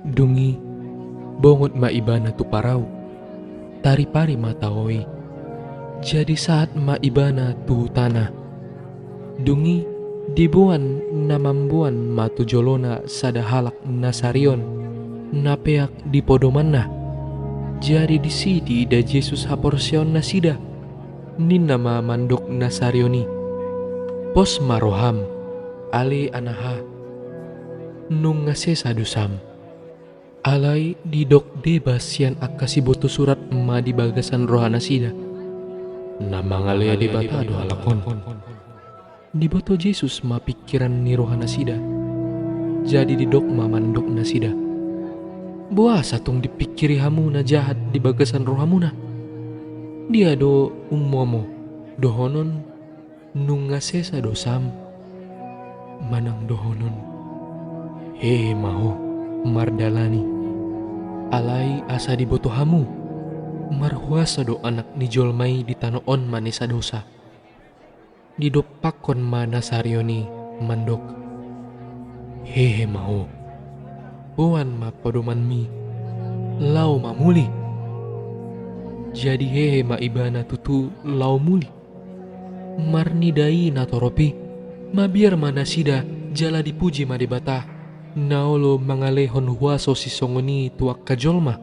Dungi, bongot maibana tu parau, tari-pari matawoi. Jadi saat maibana tu tanah. Dungi, dibuan namambuan matu jolona sada halak nasarion, napeak di podomanna. Jadi di sidi da Jesus haporsion nasida, nin nama mandok nasarioni. Pos maroham, ale anaha, nung ngasesa dusam. Alai didok debas sian akasi boto surat ma di bagasan rohana sida. Namangalea di bata ado halakon. Di boto Jesus ma pikiran ni rohana sida. Jadi didok ma mandok na sida. Buasa tung dipikiri hamuna jahat di bagasan rohamuna. Dia do ummomo dohonon nung ngasesa dosam. Manang dohonon. Hehe maho mardalani. Alai asa di boto hamu, marhuasa do anak ni jolmai di tanoon manisa dosa. Di dopakon mana sarioni mandok. Hehe mau, buan ma podoman mi, lau mamuli. Jadi hehe ma ibana tutu lau muli. Marnidai natoropi, ma biar mana sida jala dipuji ma debata. Naolo mangalehon huaso si songoni tuak kajolma.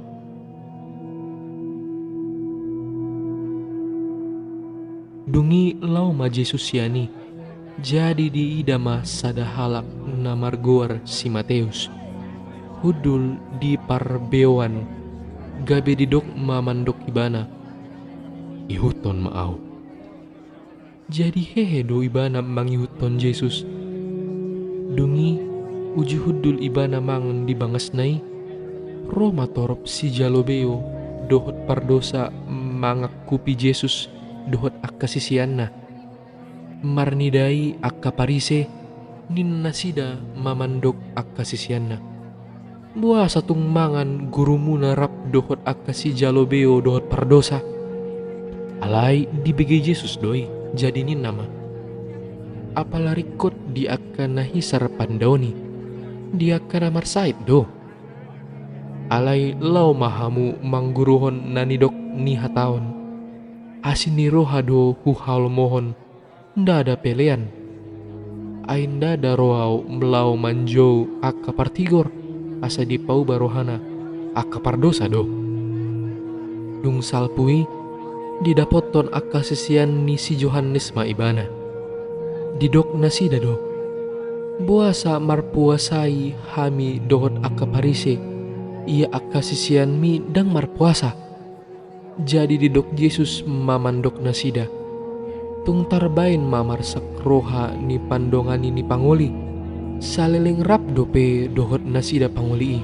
Dungi lau ma Jesus yani. Jadi di idama sada halak namargoar si Mateus. Hudul di parbewan. Gabe didok mamandok ibana. Ihuton maau. Jadi hehe do ibana mangihuton Jesus. Dungi uji hudul ibana mangan di bangas nai, Roma torop si jalobeo dohot pardosa mangakupi Jesus dohot akasisianna. Marnidai akka parise ninna sida mamandok akasisianna. Buasa tung mangan gurumu narap dohot akasi jalobeo dohot pardosa. Alai dibegi Jesus doi jadi nin nama. Apalarikot di akan nahisar pandaoni. Dia kana marsait do. Alai lau mahamu mangguruhon nanidok ni hataon. Asin ni roha do huhal mohon. Nda ada pelean. Ainda da roau melau manjou akka partigor. Asa di pau barohana akka pardosa do. Dung salpui didapoton akka sesian ni si Johannes maibana. Didok nasida do. Buasa marpuasai hami dohot akka parise. Ia akka sisian mi dang marpuasa. Jadi didok Jesus mamandok nasida. Tung tarbain mamarsak roha ni pandongani ni panguli. Saleleng rap dope dohot nasida panguli.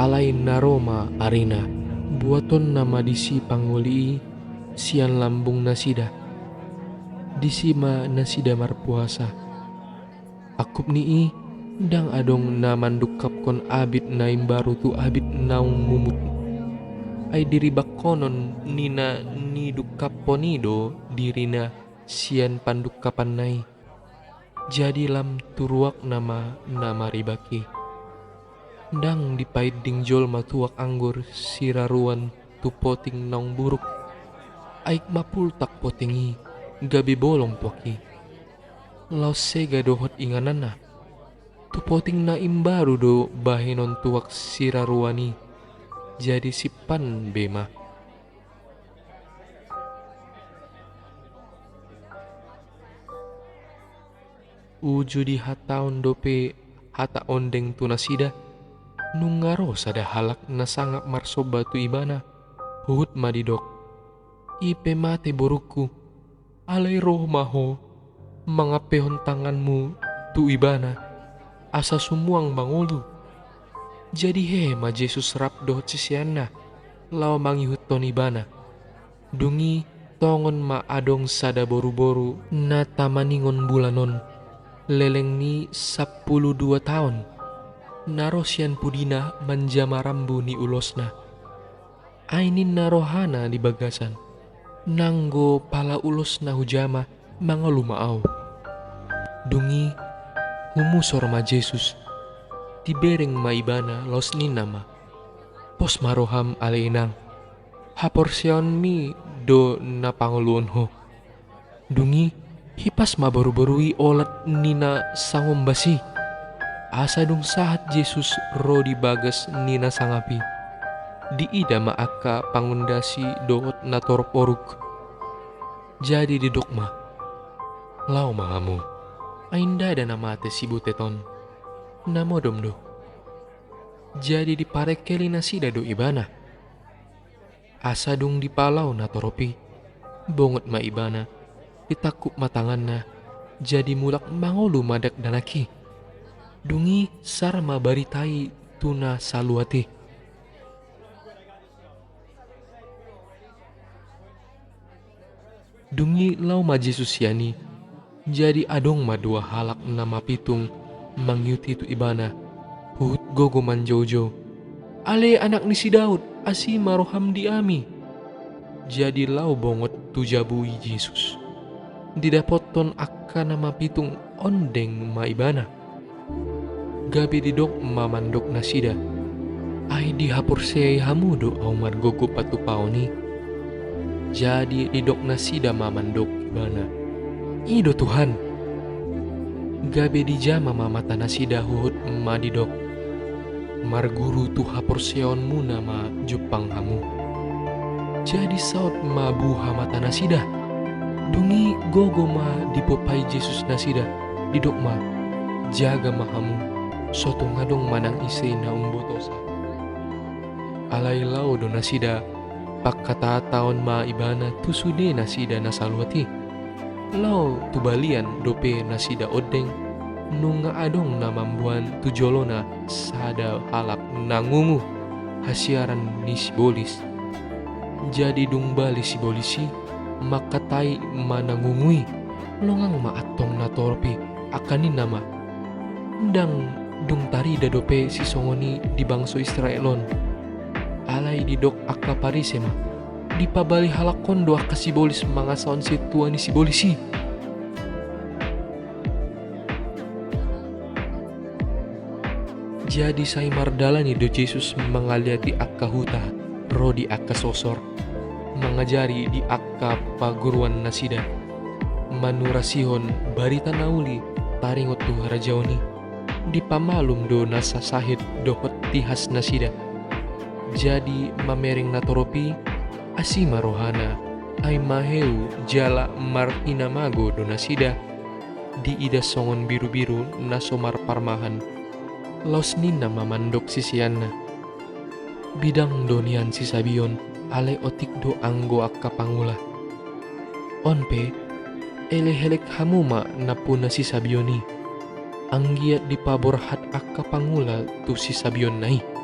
Alai naroma arina. Buaton nama disi panguli. Sian lambung nasida. Disima nasida marpuasa. Akup nii dang adong namanduk kapkon abit naim baru tu abit naung mumut. Ay diri bakonon nina ni dukaponido dirina sian pandukapan nai. Jadi lam turuak nama ribaki. Dang dipait ding jol matuak anggur siraruan tu poting naung buruk. Aik mapultak potingi gabi bolong poki. Lau sega dohot inganana. Tupoting na imbaru do bahinon tuak siraruani. Jadi sipan bema. Uju di hataon dope hata ondeng tunasida. Nungaro sada halak na sangap marsoba tu ibana. Hut madidok. Ipe mate boruku. Alay roh maho. Mangapehon tanganmu tu ibana asa sumuang bangulu. Jadi hema Jesus rap dohot sisiana lau mangihuton ibana. Dungi tongon ma adong sada boru-boru na tamaningon bulanon. Leleng ni 12 tahun. Narosian pudina manjama rambu ni ulosna. Ainin narohana di bagasan. Nanggo pala ulos na hujama mga lumaau. Dungi humusor ma Jesus. tibereng maibana los ninama. Pos maroham aleinang. Haporsion mi do na panguluon ho. Dungi hipas mabaru-barui olat nina sangombasi. Asa dung sahat Jesus ro di bagas nina sangapi. Di ida maaka pangundasi doot na torporuk. Jadi di dokma. Lau mahamu. Ainda ada nama te si buteton. Namo domdo. Jadi di parekeli nasida do ibana. Asa dung di palau na toropi. Bongot ma ibana. Ditakup matanganna. Jadi mulak mangolu madak danaki. Dungi sarma baritai tuna saluati. Dungi lau ma Jesus yani. Jadi adong ma dua halak nama pitung mangyuti tu ibana. Hut gogo manjojo. Ale anak ni si Daud asi maroham di ami. Jadi lau bongot tu jabui Jesus. Didapoton akka nama pitung ondeng ma ibana. Gabi didok mamandok nasida. Ai dihapur sei hamudo au margogo patupao ni. Jadi didok nasida mamandok ibana. Ido Tuhan. Gabe di jama mamata nasida huhut madidok. Marguru tu hapur seonmu nama Jepang hamu. Jadi saut mabu hamata nasida. Dungi gogo ma dipopai Jesus nasida. Didok ma jaga mahamu. Soto ngadong manang ise na umbotosa. Alai lau do nasida. Pakkata taon ma ibana tusude nasida nasalwati. Lau tubalian dope nasida odeng nunga adong na mambuan tujolona sada halap nangungu hasiaran ni sibolis. Jadi dung bali sibolisi makatai manangungui longang maatong na torpi akanin nama. Ndang dung tarida dope si songoni di bangso Israelon. Alai didok akka parisema. Di pabali halakon doa kasibolis mga saon situa ni sibolisi. Jadi say mardala ni do Jesus mangaliati akka huta ro di akka sosor. Mangajari di akka paguruan nasida. Manurasihon barita nauli taringot tu harajaoni. Di pamalum do nasa sahid dohot tihas nasida. Jadi mamering natoropi asima rohana ay maheu jala martinamago do nasida di ida songon biru-biru na somar parmahan laos nina mamandok sisianna bidang donian si sabion alay otik do anggo akka pangula onpe elehelek hamuma na puna si sabioni anggiat di paborhat akka pangula tu si sabion nai.